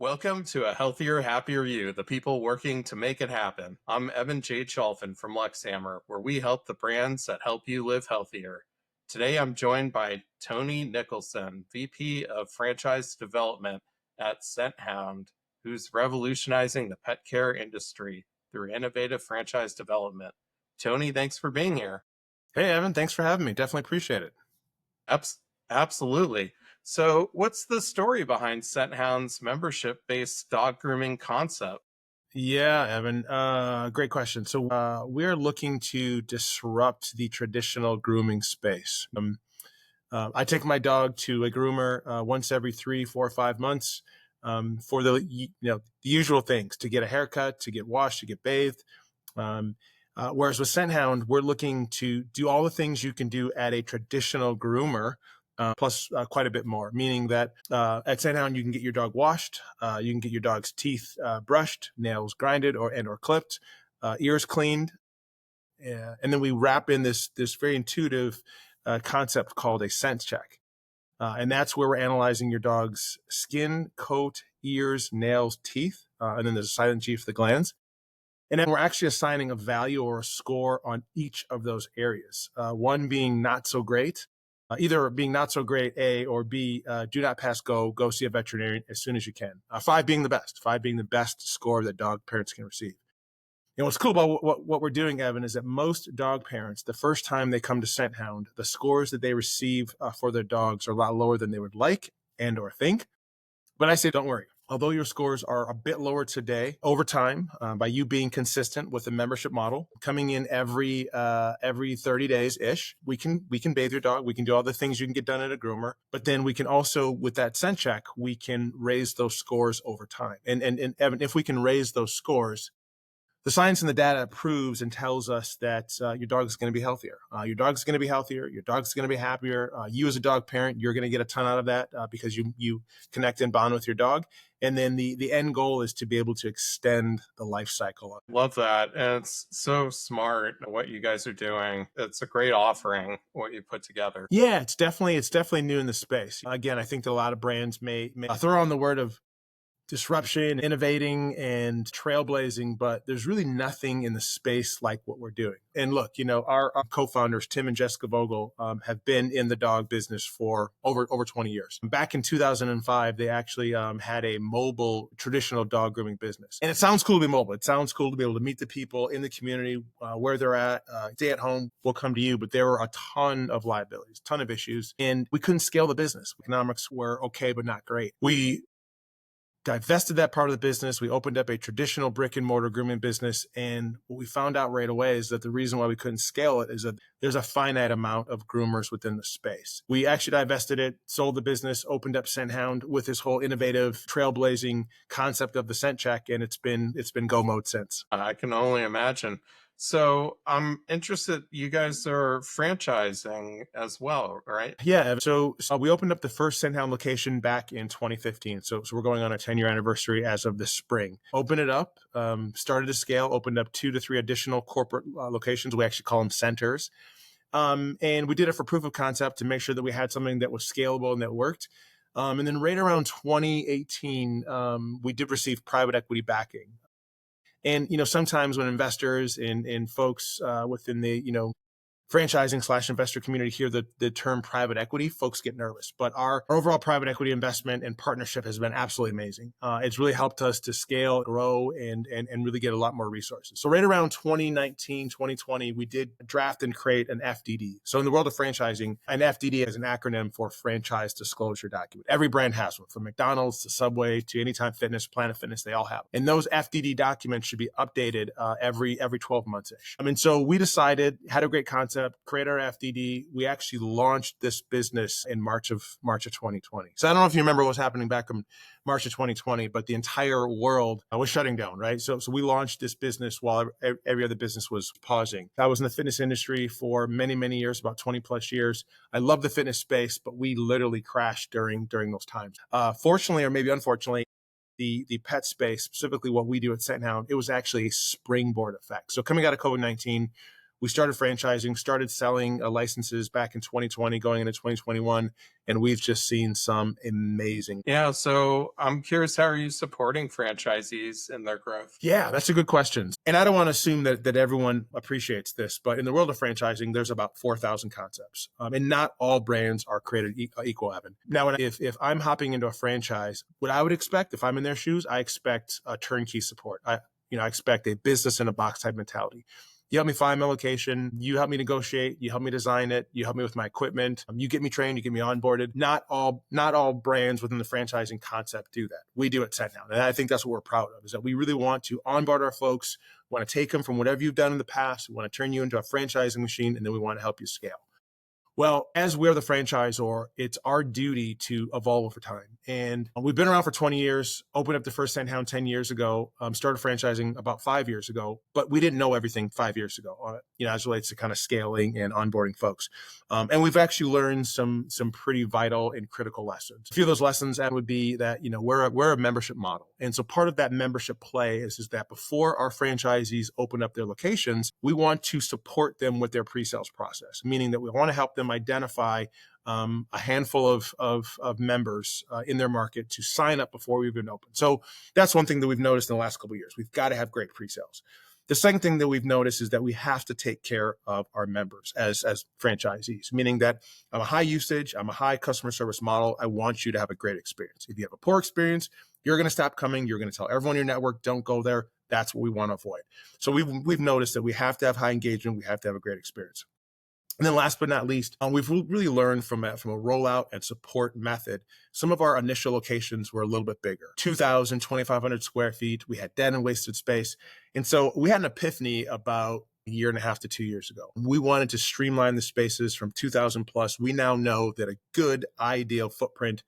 Welcome to A Healthier, Happier You, the people working to make it happen. I'm Evan J. Chalfin from Luxhammer, where we help the brands that help you live healthier. Today I'm joined by Tony Nicholson, VP of Franchise Development at Scenthound, who's revolutionizing the pet care industry through innovative franchise development. Tony, thanks for being here. Hey, Evan, thanks for having me. Definitely appreciate it. Abs- Absolutely. So, what's the story behind Scenthound's membership-based dog grooming concept? Yeah, Evan, great question. So we're looking to disrupt the traditional grooming space. I take my dog to a groomer once every 3, 4, 5 months for the usual things: to get a haircut, to get washed, to get bathed. Um, Whereas with Scenthound, we're looking to do all the things you can do at a traditional groomer, plus quite a bit more. Meaning that at Scenthound, you can get your dog washed, you can get your dog's teeth brushed, nails grinded or clipped, ears cleaned, and then we wrap in this very intuitive concept called a scent check. And that's where we're analyzing your dog's skin, coat, ears, nails, teeth, and then there's a silent G for the glands. And then we're actually assigning a value or a score on each of those areas. One being not so great, either being not so great, A, or B, do not pass go, go see a veterinarian as soon as you can. Five being the best score that dog parents can receive. What's cool about what we're doing, Evan, is that most dog parents, the first time they come to Scenthound, the scores that they receive for their dogs are a lot lower than they would like and or think. But I say, don't worry. Although your scores are a bit lower today, over time, by you being consistent with the membership model, coming in every 30 days ish, we can bathe your dog. We can do all the things you can get done at a groomer. But then we can also, with that scent check, we can raise those scores over time. And Evan, if we can raise those scores, the science and the data proves and tells us that your dog is going to be healthier. Your dog's going to be healthier. Your dog's going to be happier. You as a dog parent, you're going to get a ton out of that because you connect and bond with your dog. And then the end goal is to be able to extend the life cycle. Love that. And it's so smart what you guys are doing. It's a great offering, what you put together. Yeah, it's definitely new in the space. Again, I think that a lot of brands may throw on the word of disruption, innovating, and trailblazing, but there's really nothing in the space like what we're doing. And look, our co-founders, Tim and Jessica Vogel, have been in the dog business for over 20 years. Back in 2005, they actually had a mobile traditional dog grooming business. And it sounds cool to be mobile. It sounds cool to be able to meet the people in the community where they're at, stay at home, we'll come to you. But there were a ton of liabilities, ton of issues, and we couldn't scale the business. Economics were okay, but not great. We divested that part of the business. We opened up a traditional brick and mortar grooming business. And what we found out right away is that the reason why we couldn't scale it is that there's a finite amount of groomers within the space. We actually divested it, sold the business, opened up Scenthound with this whole innovative, trailblazing concept of the scent check. And it's been go mode since. I can only imagine. So I'm interested, you guys are franchising as well, right? Yeah. So we opened up the first Scenthound location back in 2015. So we're going on a 10-year anniversary as of this spring. Opened it up, started to scale, opened up 2 to 3 additional corporate locations. We actually call them centers. And we did it for proof of concept to make sure that we had something that was scalable and that worked. And then right around 2018, we did receive private equity backing. And, sometimes when investors and folks within the, franchising / investor community hear the term private equity, folks get nervous. But our overall private equity investment and partnership has been absolutely amazing. It's really helped us to scale, grow, and really get a lot more resources. So right around 2019, 2020, we did draft and create an FDD. So in the world of franchising, an FDD is an acronym for Franchise Disclosure Document. Every brand has one, from McDonald's to Subway to Anytime Fitness, Planet Fitness, they all have. And those FDD documents should be updated every 12 months-ish. And so we decided, had a great concept, create our FDD. We actually launched this business in March of 2020. So I don't know if you remember what was happening back in March of 2020, but the entire world was shutting down, right? So we launched this business while every other business was pausing. I was in the fitness industry for many, many years, about 20 plus years. I love the fitness space, but we literally crashed during those times. Fortunately, or maybe unfortunately, the pet space, specifically what we do at Scenthound, it was actually a springboard effect. So coming out of COVID-19, We started franchising, started selling licenses back in 2020, going into 2021, and we've just seen some amazing. Yeah, so I'm curious, how are you supporting franchisees in their growth? Yeah, that's a good question. And I don't want to assume that everyone appreciates this, but in the world of franchising, there's about 4,000 concepts. And not all brands are created equal, Evan. Now, if I'm hopping into a franchise, what I would expect if I'm in their shoes, I expect a turnkey support. I expect a business in a box type mentality. You help me find my location. You help me negotiate. You help me design it. You help me with my equipment. You get me trained. You get me onboarded. Not all brands within the franchising concept do that. We do at Scenthound, and I think that's what we're proud of. Is that we really want to onboard our folks. We want to take them from whatever you've done in the past. We want to turn you into a franchising machine, and then we want to help you scale. Well, as we're the franchisor, it's our duty to evolve over time. And we've been around for 20 years, opened up the first Scenthound 10 years ago, started franchising about 5 years ago, but we didn't know everything 5 years ago, as it relates to kind of scaling and onboarding folks. And we've actually learned some pretty vital and critical lessons. A few of those lessons would be that, we're a membership model. And so part of that membership play is that before our franchisees open up their locations, we want to support them with their pre-sales process, meaning that we want to help them identify a handful of members in their market to sign up before we even open. So that's one thing that we've noticed in the last couple of years. We've got to have great pre-sales. The second thing that we've noticed is that we have to take care of our members as franchisees, meaning that I'm a high usage, I'm a high customer service model. I want you to have a great experience. If you have a poor experience, you're going to stop coming. You're going to tell everyone in your network, don't go there. That's what we want to avoid. So we've noticed that we have to have high engagement. We have to have a great experience. And then last but not least, we've really learned from a rollout and support method. Some of our initial locations were a little bit bigger, 2,000, 2,500 square feet. We had dead and wasted space. And so we had an epiphany about a year and a half to 2 years ago. We wanted to streamline the spaces from 2,000 plus. We now know that a good ideal footprint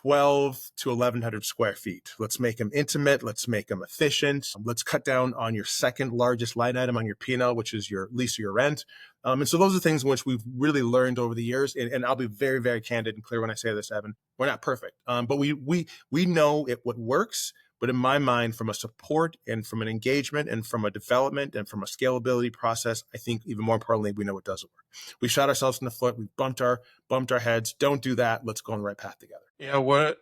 12 to 1,100 square feet. Let's make them intimate. Let's make them efficient. Let's cut down on your second largest line item on your P&L, which is your lease or your rent. And so those are things in which we've really learned over the years. And I'll be very, very candid and clear when I say this, Evan. We're not perfect, but we know what works. But in my mind, from a support and from an engagement and from a development and from a scalability process, I think even more importantly, we know it doesn't work. We shot ourselves in the foot. We bumped our heads. Don't do that. Let's go on the right path together. Yeah, what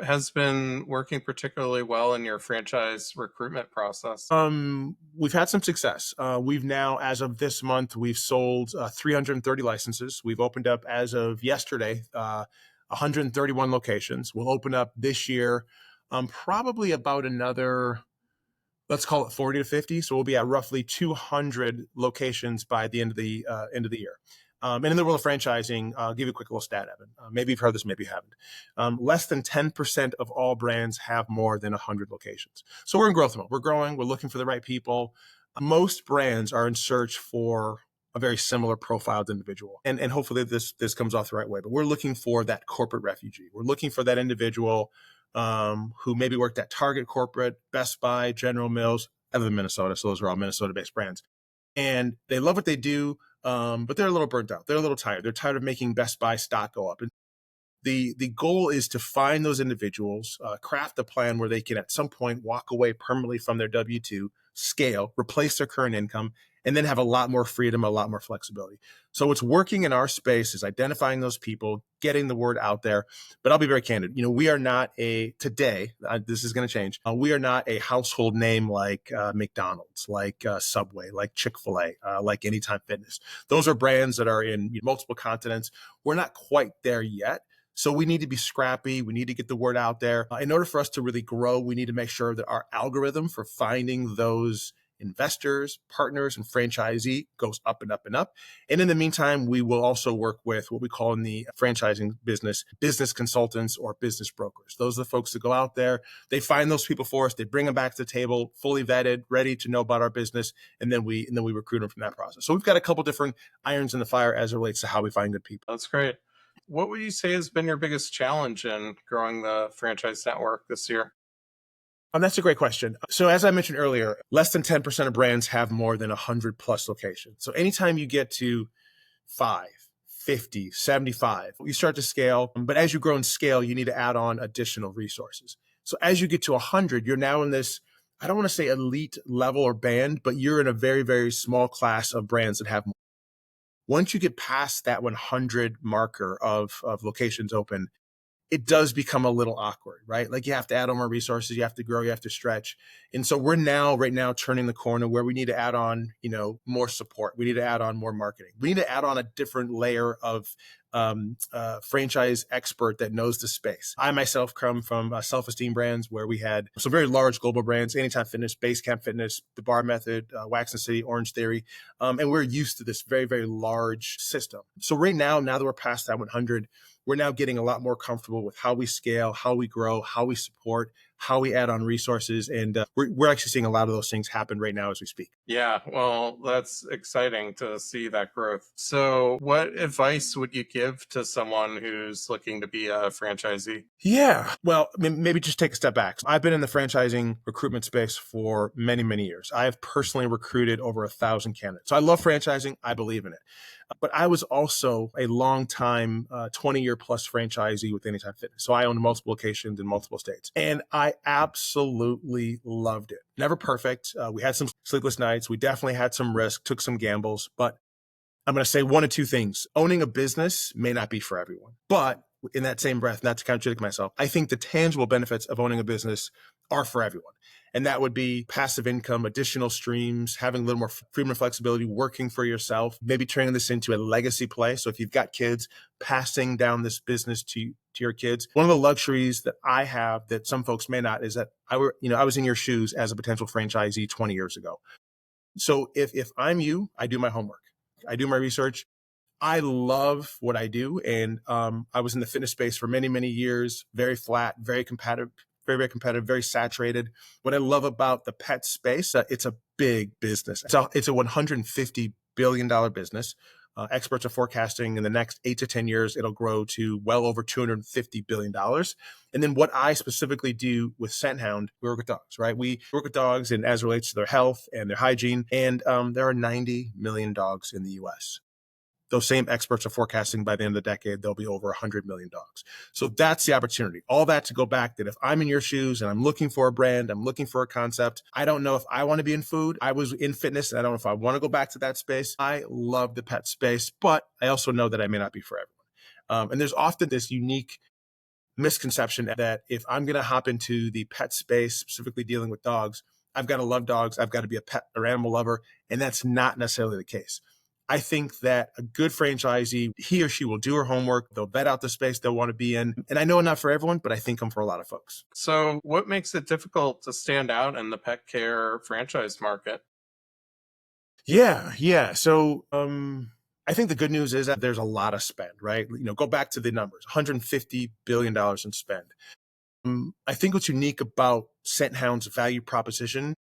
has been working particularly well in your franchise recruitment process? We've had some success. We've now, as of this month, we've sold 330 licenses. We've opened up, as of yesterday, 131 locations. We'll open up this year probably about another, let's call it 40 to 50. So we'll be at roughly 200 locations by the end of the year. And in the world of franchising, I'll give you a quick little stat, Evan. Maybe you've heard this, maybe you haven't. Less than 10% of all brands have more than 100 locations. So we're in growth mode. We're growing. We're looking for the right people. Most brands are in search for a very similar profiled individual. And hopefully this comes off the right way. But we're looking for that corporate refugee. We're looking for that individual who maybe worked at Target corporate, Best Buy, General Mills. I live in Minnesota, so those are all Minnesota-based brands. And they love what they do, but they're a little burnt out. They're a little tired. They're tired of making Best Buy stock go up. And the goal is to find those individuals, craft a plan where they can at some point walk away permanently from their W-2, scale, replace their current income, and then have a lot more freedom, a lot more flexibility. So what's working in our space is identifying those people, getting the word out there. But I'll be very candid. We are not today, this is going to change. We are not a household name like McDonald's, like Subway, like Chick-fil-A, like Anytime Fitness. Those are brands that are in multiple continents. We're not quite there yet. So we need to be scrappy. We need to get the word out there. In order for us to really grow, we need to make sure that our algorithm for finding those investors, partners, and franchisee goes up and up and up. And in the meantime, we will also work with what we call in the franchising business consultants or business brokers. Those are the folks that go out there. They find those people for us. They bring them back to the table, fully vetted, ready to know about our business. And then we recruit them from that process. So we've got a couple different irons in the fire as it relates to how we find good people. That's great. What would you say has been your biggest challenge in growing the franchise network this year? That's a great question. So as I mentioned earlier, less than 10% of brands have more than 100 plus locations. So anytime you get to 5, 50, 75, you start to scale. But as you grow and scale, you need to add on additional resources. So as you get to 100, you're now in this, I don't want to say elite level or band, but you're in a very, very small class of brands that have more. Once you get past that 100 marker of locations open, it does become a little awkward, right? Like you have to add on more resources, you have to grow, you have to stretch. And so we're now, right now, turning the corner where we need to add on, more support. We need to add on more marketing. We need to add on a different layer of franchise expert that knows the space. I myself come from self-esteem brands where we had some very large global brands, Anytime Fitness, Basecamp Fitness, The Bar Method, Wax and City, Orange Theory. And we're used to this very, very large system. So right now that we're past that 100, we're now getting a lot more comfortable with how we scale, how we grow, how we support, how we add on resources. And we're actually seeing a lot of those things happen right now as we speak. Yeah, well, that's exciting to see that growth. So, what advice would you give to someone who's looking to be a franchisee? Yeah. Well, maybe just take a step back. I've been in the franchising recruitment space for many, many years. I have personally recruited over 1,000 candidates. So I love franchising. I believe in it. But I was also a long time, 20-year plus franchisee with Anytime Fitness. So I owned multiple locations in multiple states. And I absolutely loved it. Never perfect. We had some sleepless nights. We definitely had some risk, took some gambles. But I'm going to say one of two things. Owning a business may not be for everyone. But in that same breath, not to contradict myself, I think the tangible benefits of owning a business are for everyone. And that would be passive income, additional streams, having a little more freedom and flexibility, working for yourself, maybe turning this into a legacy play. So if you've got kids, passing down this business to your kids. One of the luxuries that I have that some folks may not is that I was in your shoes as a potential franchisee 20 years ago. So if I'm you, I do my homework. I do my research. I love what I do. And I was in the fitness space for many, many years, very flat, very competitive, very, very competitive, very saturated. What I love about the pet space, it's a big business. It's a $150 billion business. Experts are forecasting in the next 8 to 10 years, it'll grow to well over $250 billion. And then what I specifically do with Scenthound, we work with dogs, right? We work with dogs and as it relates to their health and their hygiene. And there are 90 million dogs in the US. Those same experts are forecasting by the end of the decade, there'll be over 100 million dogs. So that's the opportunity. All that to go back that if I'm in your shoes and I'm looking for a brand, I'm looking for a concept, I don't know if I want to be in food. I was in fitness and I don't know if I want to go back to that space. I love the pet space, but I also know that I may not be for everyone. And there's often this unique misconception that if I'm going to hop into the pet space, specifically dealing with dogs, I've got to love dogs. I've got to be a pet or animal lover. And that's not necessarily the case. I think that a good franchisee, he or she will do her homework. They'll vet out the space they'll want to be in. And I know not for everyone, but I think I'm for a lot of folks. So, what makes it difficult to stand out in the pet care franchise market? Yeah. So, I think the good news is that there's a lot of spend, right? Go back to the numbers, $150 billion in spend. I think what's unique about Scenthound's value proposition,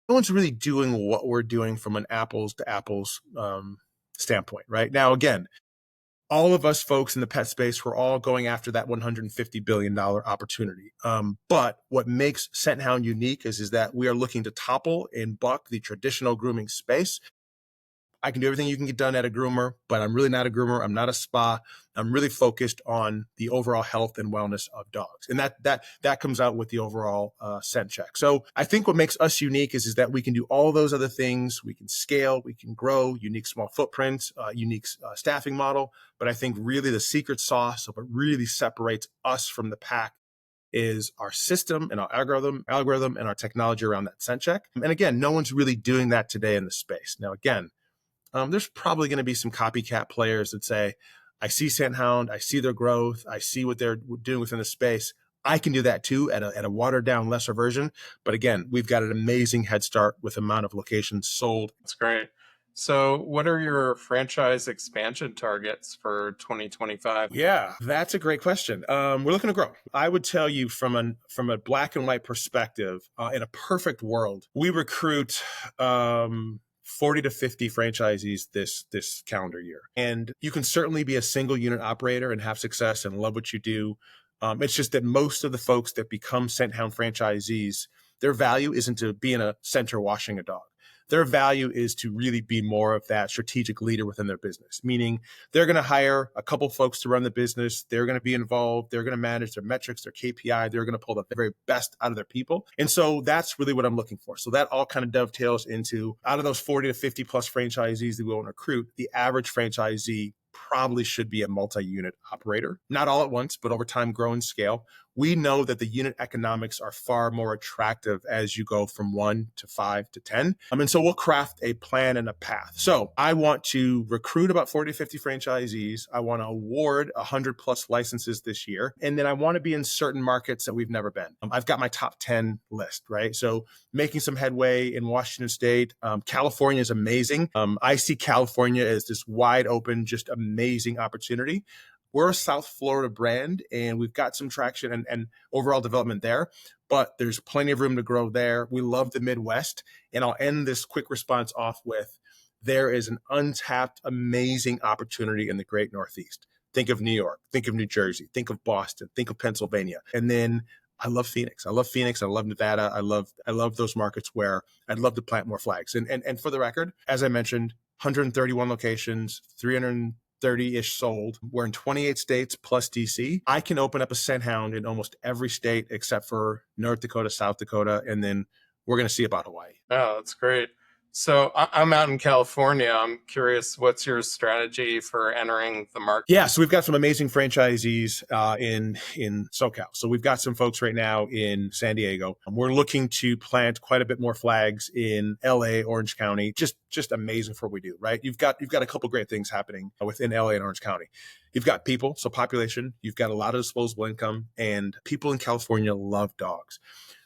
no one's really doing what we're doing from an apples to apples standpoint, right? Now, again, all of us folks in the pet space, we're all going after that $150 billion opportunity. But what makes Scenthound unique is that we are looking to topple and buck the traditional grooming space. I can do everything you can get done at a groomer, but I'm really not a groomer. I'm not a spa. I'm really focused on the overall health and wellness of dogs. And that comes out with the overall scent check. So I think what makes us unique is that we can do all those other things. We can scale, we can grow, unique small footprints, unique staffing model. But I think really the secret sauce of what really separates us from the pack is our system and our algorithm and our technology around that scent check. And again, no one's really doing that today in the space. Now, again, there's probably going to be some copycat players that say, I see Scenthound, I see their growth, I see what they're doing within the space. I can do that too at a watered down, lesser version. But again, we've got an amazing head start with the amount of locations sold. That's great. So, what are your franchise expansion targets for 2025? Yeah, that's a great question. We're looking to grow. I would tell you from a black and white perspective, in a perfect world, we recruit 40 to 50 franchisees this calendar year. And you can certainly be a single unit operator and have success and love what you do. It's just that most of the folks that become Scenthound franchisees, their value isn't to be in a center washing a dog. Their value is to really be more of that strategic leader within their business, meaning they're going to hire a couple folks to run the business. They're going to be involved. They're going to manage their metrics, their KPI. They're going to pull the very best out of their people. And so that's really what I'm looking for. So that all kind of dovetails into, out of those 40 to 50 plus franchisees that we want to recruit, the average franchisee probably should be a multi-unit operator, not all at once, but over time, grow and scale. We know that the unit economics are far more attractive as you go from 1 to 5 to 10. And so we'll craft a plan and a path. So I want to recruit about 40 to 50 franchisees. I want to award 100 plus licenses this year. And then I want to be in certain markets that we've never been. I've got my top 10 list, right? So making some headway in Washington State. California is amazing. I see California as this wide open, just amazing opportunity. We're a South Florida brand, and we've got some traction and overall development there, but there's plenty of room to grow there. We love the Midwest, and I'll end this quick response off with, there is an untapped, amazing opportunity in the great Northeast. Think of New York, think of New Jersey, think of Boston, think of Pennsylvania. And then I love Phoenix. I love Nevada. I love those markets where I'd love to plant more flags. And for the record, as I mentioned, 131 locations, 330-ish sold. We're in 28 states plus DC. I can open up a Scenthound in almost every state except for North Dakota, South Dakota, and then we're going to see about Hawaii. Oh, that's great. So I'm out in California. I'm curious, what's your strategy for entering the market? Yeah, so we've got some amazing franchisees in SoCal. So we've got some folks right now in San Diego. We're looking to plant quite a bit more flags in LA, Orange County. Just amazing for what we do, right? You've got a couple great things happening within LA and Orange County. You've got people, so population. You've got a lot of disposable income, and people in California love dogs.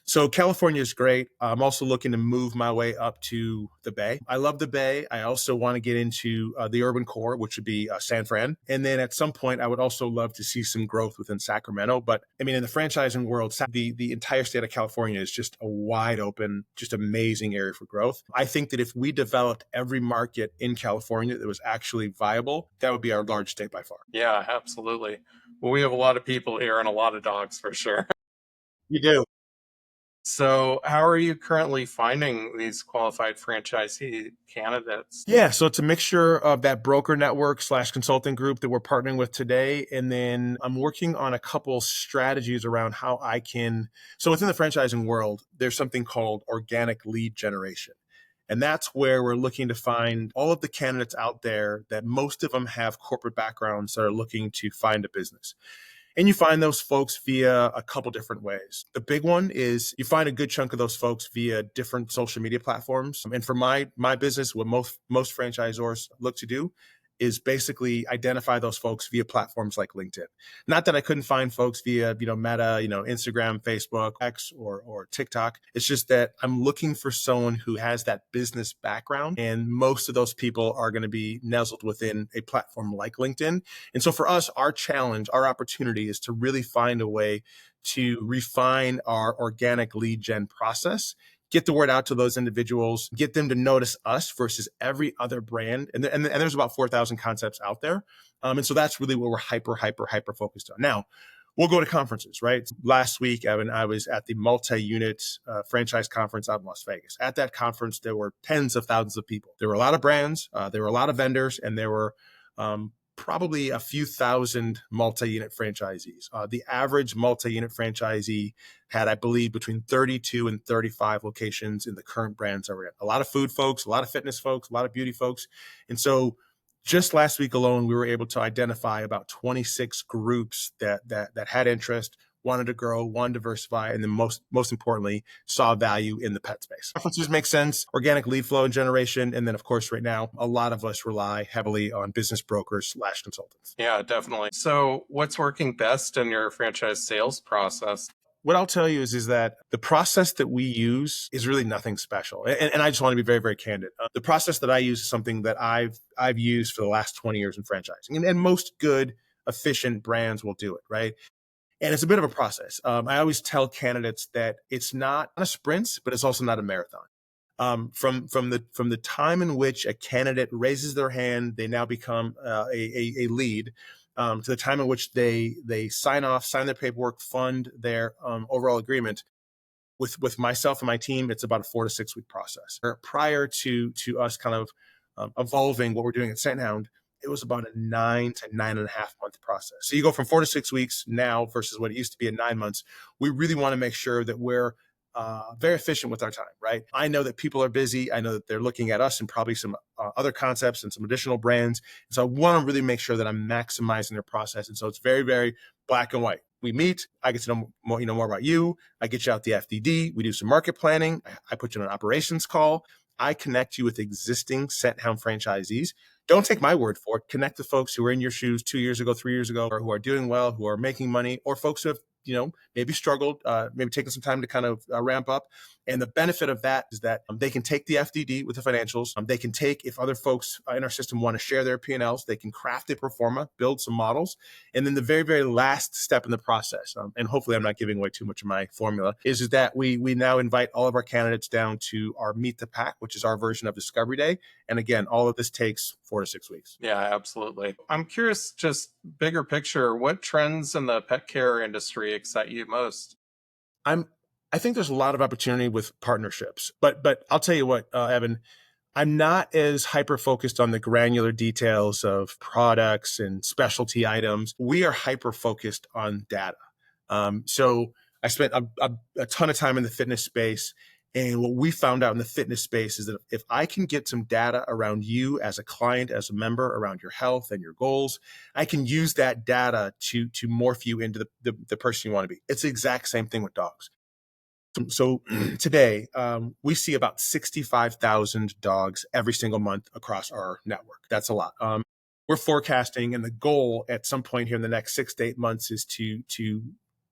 So California is great. I'm also looking to move my way up to the Bay. I love the Bay. I also want to get into the urban core, which would be San Fran. And then at some point, I would also love to see some growth within Sacramento. But I mean, in the franchising world, the entire state of California is just a wide open, just amazing area for growth. I think that if we developed every market in California that was actually viable, that would be our large state by far. Yeah, absolutely. Well, we have a lot of people here and a lot of dogs for sure. You do. So how are you currently finding these qualified franchisee candidates? Yeah, so it's a mixture of that broker network / consulting group that we're partnering with today. And then I'm working on a couple strategies around how I can. So within the franchising world, there's something called organic lead generation. And that's where we're looking to find all of the candidates out there that most of them have corporate backgrounds that are looking to find a business. And you find those folks via a couple different ways. The big one is you find a good chunk of those folks via different social media platforms. And for my business, what most franchisors look to do is basically identify those folks via platforms like LinkedIn. Not that I couldn't find folks via, Meta, Instagram, Facebook, X, or TikTok. It's just that I'm looking for someone who has that business background. And most of those people are going to be nestled within a platform like LinkedIn. And so for us, our challenge, our opportunity is to really find a way to refine our organic lead gen process, get the word out to those individuals, get them to notice us versus every other brand. And there's about 4,000 concepts out there. And so that's really what we're hyper focused on. Now, we'll go to conferences, right? Last week, Evan, I was at the multi-unit franchise conference out in Las Vegas. At that conference, there were tens of thousands of people. There were a lot of brands, there were a lot of vendors, and there were probably a few thousand multi-unit franchisees. The average multi-unit franchisee had, I believe, between 32 and 35 locations in the current brands that we're in. A lot of food folks, a lot of fitness folks, a lot of beauty folks. And so just last week alone, we were able to identify about 26 groups that had interest, wanted to grow, wanted to diversify, and then most importantly, saw value in the pet space. Conferences make sense, organic lead flow and generation. And then, of course, right now, a lot of us rely heavily on business brokers / consultants. Yeah, definitely. So what's working best in your franchise sales process? What I'll tell you is that the process that we use is really nothing special. And I just want to be very, very candid. The process that I use is something that I've used for the last 20 years in franchising. And most good, efficient brands will do it, right? And it's a bit of a process. I always tell candidates that it's not a sprint, but it's also not a marathon. From the time in which a candidate raises their hand, they now become a lead, to the time in which they sign their paperwork, fund their overall agreement. with myself and my team, it's about a 4 to 6 week process. Prior to us kind of evolving what we're doing at Scenthound, it was about a 9 to 9.5 month process. So you go from 4 to 6 weeks now versus what it used to be in 9 months. We really want to make sure that we're very efficient with our time, right? I know that people are busy. I know that they're looking at us and probably some other concepts and some additional brands. And so I want to really make sure that I'm maximizing their process. And so it's very, very black and white. We meet. I get to know more, more about you. I get you out the FDD. We do some market planning. I put you on an operations call. I connect you with existing Scenthound franchisees. Don't take my word for it. Connect the folks who were in your shoes 2 years ago, 3 years ago, or who are doing well, who are making money, or folks who have maybe struggled, maybe taking some time to kind of ramp up. And the benefit of that is that they can take the FDD with the financials. They can take, if other folks in our system want to share their P&Ls, they can craft a pro forma, build some models. And then the very, very last step in the process, and hopefully I'm not giving away too much of my formula, is that we now invite all of our candidates down to our Meet the Pack, which is our version of Discovery Day. And again, all of this takes 4 to 6 weeks. Yeah, absolutely. I'm curious, just bigger picture, what trends in the pet care industry excite you most? I think there's a lot of opportunity with partnerships, but I'll tell you what, Evan, I'm not as hyper focused on the granular details of products and specialty items. We are hyper focused on data. So I spent a ton of time in the fitness space. And what we found out in the fitness space is that if I can get some data around you as a client, as a member, around your health and your goals, I can use that data to morph you into the person you want to be. It's the exact same thing with dogs. So today, we see about 65,000 dogs every single month across our network. That's a lot. We're forecasting, and the goal at some point here in the next 6 to 8 months is to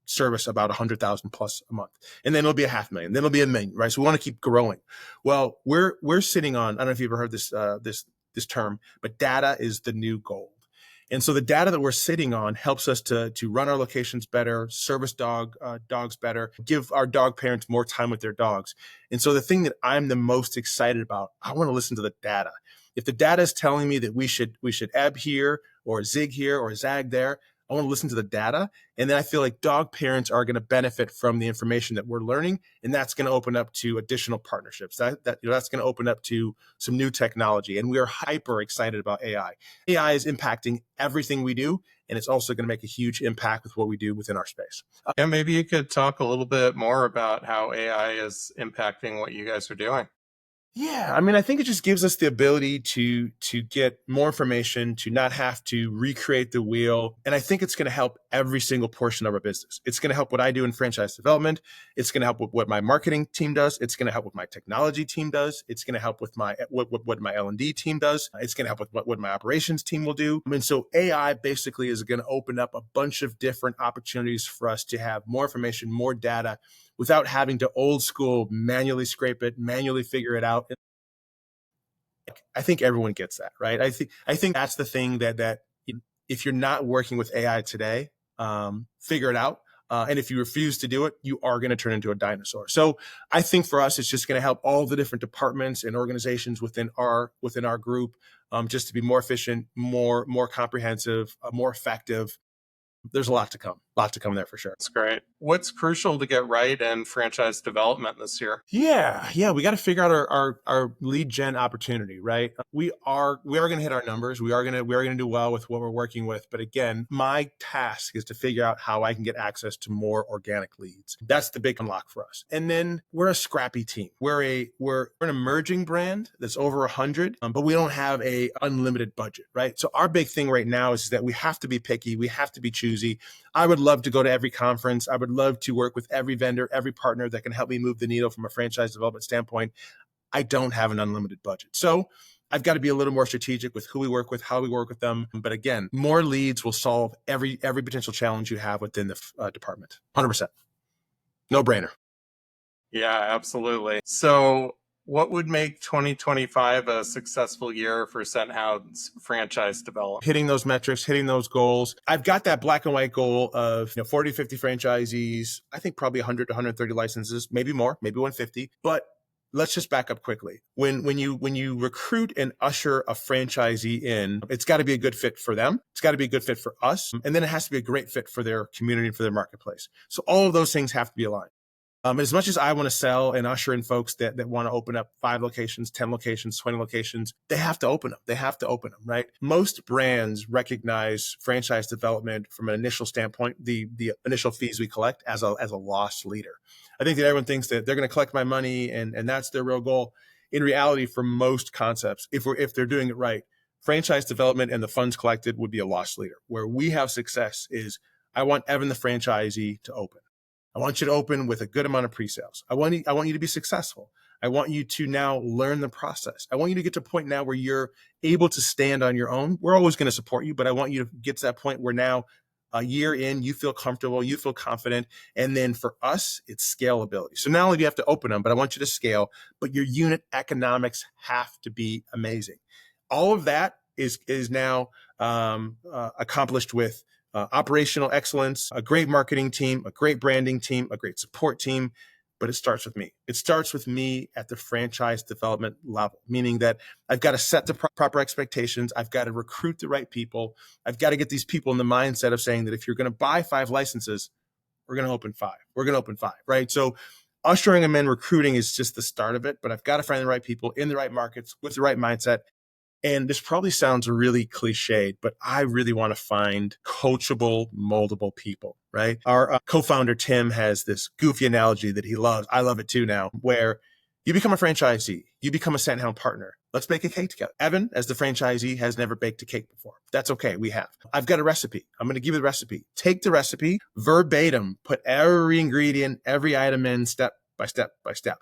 service about 100,000 plus a month. And then it'll be 500,000, then it'll be 1 million, right? So we want to keep growing. Well, we're sitting on, I don't know if you've ever heard this term, but data is the new gold. And so the data that we're sitting on helps us to run our locations better, service dogs better, give our dog parents more time with their dogs. And so the thing that I'm the most excited about, I want to listen to the data. If the data is telling me that we should ebb here or zig here or zag there, I want to listen to the data. And then I feel like dog parents are going to benefit from the information that we're learning. And that's going to open up to additional partnerships. That's going to open up to some new technology. And we are hyper excited about AI. AI is impacting everything we do. And it's also going to make a huge impact with what we do within our space. Yeah, maybe you could talk a little bit more about how AI is impacting what you guys are doing. Yeah, I mean, I think it just gives us the ability to get more information, to not have to recreate the wheel. And I think it's going to help every single portion of our business. It's going to help what I do in franchise development. It's going to help with what my marketing team does. It's going to help with my technology team does. It's going to help with my what my L&D team does. It's going to help with what my operations team will do. I mean, so AI basically is going to open up a bunch of different opportunities for us to have more information, more data, without having to old school manually scrape it, manually figure it out. I think everyone gets that, right? I think that's the thing that if you're not working with AI today, figure it out. And if you refuse to do it, you are going to turn into a dinosaur. So I think for us, it's just going to help all the different departments and organizations within our group just to be more efficient, more comprehensive, more effective. There's a lot to come there for sure. That's great. What's crucial to get right in franchise development this year? Yeah. We got to figure out our lead gen opportunity, right? We are going to hit our numbers. We are going to do well with what we're working with. But again, my task is to figure out how I can get access to more organic leads. That's the big unlock for us. And then we're a scrappy team. We're an emerging brand that's over 100, but we don't have a unlimited budget, right? So our big thing right now is that we have to be picky. We have to be choosy. I would love to go to every conference. I would love to work with every vendor, every partner that can help me move the needle from a franchise development standpoint. I don't have an unlimited budget. So I've got to be a little more strategic with who we work with, how we work with them. But again, more leads will solve every potential challenge you have within the department. 100%. No brainer. Yeah, absolutely. So what would make 2025 a successful year for Scenthound's franchise development? Hitting those metrics, hitting those goals. I've got that black and white goal of 40 to 50 franchisees. I think probably 100 to 130 licenses, maybe more, maybe 150. But let's just back up quickly. When you recruit and usher a franchisee in, it's got to be a good fit for them. It's got to be a good fit for us. And then it has to be a great fit for their community and for their marketplace. So all of those things have to be aligned. As much as I want to sell and usher in folks that want to open up 5 locations, 10 locations, 20 locations, they have to open them. They have to open them, right? Most brands recognize franchise development from an initial standpoint, the initial fees we collect as a loss leader. I think that everyone thinks that they're going to collect my money and that's their real goal. In reality, for most concepts, if they're doing it right, franchise development and the funds collected would be a loss leader. Where we have success is I want Evan, the franchisee, to open. I want you to open with a good amount of pre-sales. I want you to be successful. I want you to now learn the process. I want you to get to a point now where you're able to stand on your own. We're always going to support you, but I want you to get to that point where now a year in, you feel comfortable, you feel confident. And then for us, it's scalability. So not only do you have to open them, but I want you to scale, but your unit economics have to be amazing. All of that is now accomplished with operational excellence, a great marketing team, a great branding team, a great support team, but it starts with me. It starts with me at the franchise development level, meaning that I've got to set the proper expectations. I've got to recruit the right people. I've got to get these people in the mindset of saying that if you're going to buy 5 licenses, we're going to open 5. We're going to open 5, right? So ushering them in, recruiting is just the start of it, but I've got to find the right people in the right markets with the right mindset. And this probably sounds really cliched, but I really want to find coachable, moldable people, right? Our co-founder, Tim, has this goofy analogy that he loves. I love it too now, where you become a franchisee, you become a Scenthound partner. Let's bake a cake together. Evan, as the franchisee, has never baked a cake before. That's okay. We have. I've got a recipe. I'm going to give you the recipe. Take the recipe, verbatim, put every ingredient, every item in step by step by step.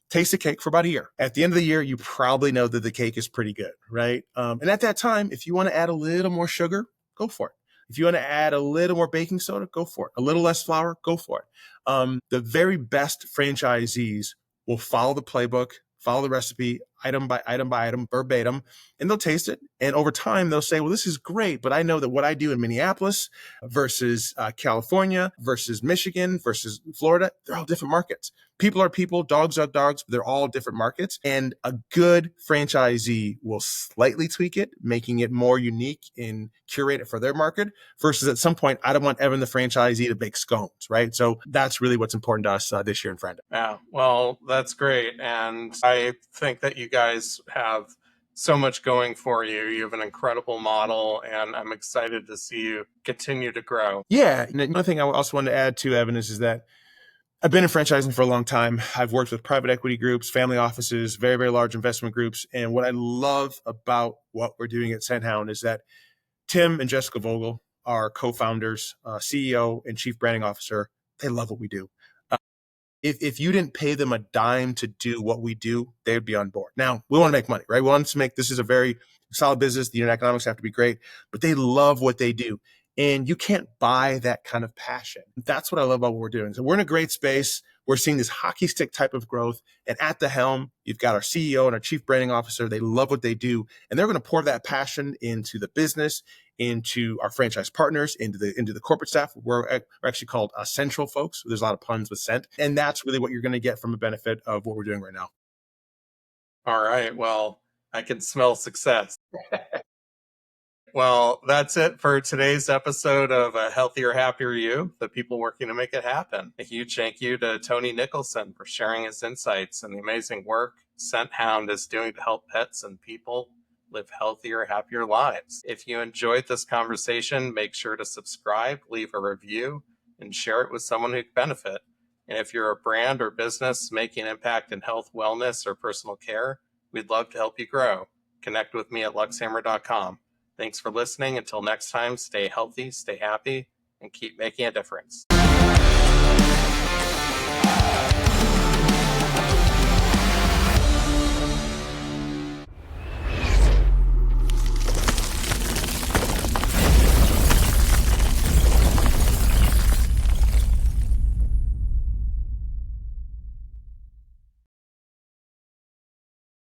Taste the cake for about a year. At the end of the year, you probably know that the cake is pretty good, right? And at that time, if you want to add a little more sugar, go for it. If you want to add a little more baking soda, go for it. A little less flour, go for it. The very best franchisees will follow the playbook, follow the recipe, item by item, verbatim, and they'll taste it. And over time, they'll say, well, this is great, but I know that what I do in Minneapolis versus California versus Michigan versus Florida, they're all different markets. People are people, dogs are dogs, but they're all different markets. And a good franchisee will slightly tweak it, making it more unique and curate it for their market versus at some point, I don't want Evan, the franchisee, to bake scones, right? So that's really what's important to us this year in Friend. Yeah, well, that's great. And I think that you guys have so much going for you. You have an incredible model, and I'm excited to see you continue to grow. Yeah. And another thing I also wanted to add to Evan is that I've been in franchising for a long time. I've worked with private equity groups, family offices, very, very large investment groups. And what I love about what we're doing at Scenthound is that Tim and Jessica Vogel, our co-founders, CEO and chief branding officer, they love what we do. If you didn't pay them a dime to do what we do, they would be on board. Now, we want to make money, right? We want to make, this is a very solid business. The unit economics have to be great, but they love what they do. And you can't buy that kind of passion. That's what I love about what we're doing. So we're in a great space. We're seeing this hockey stick type of growth. And at the helm, you've got our CEO and our chief branding officer. They love what they do. And they're going to pour that passion into the business, into our franchise partners, into the corporate staff. We're actually called central folks. There's a lot of puns with scent. And that's really what you're going to get from a benefit of what we're doing right now. All right. Well, I can smell success. Well, that's it for today's episode of A Healthier, Happier You, the people working to make it happen. A huge thank you to Tony Nicholson for sharing his insights and the amazing work Scenthound is doing to help pets and people live healthier, happier lives. If you enjoyed this conversation, make sure to subscribe, leave a review, and share it with someone who could benefit. And if you're a brand or business making an impact in health, wellness, or personal care, we'd love to help you grow. Connect with me at luxhammer.com. Thanks for listening. Until next time, stay healthy, stay happy, and keep making a difference.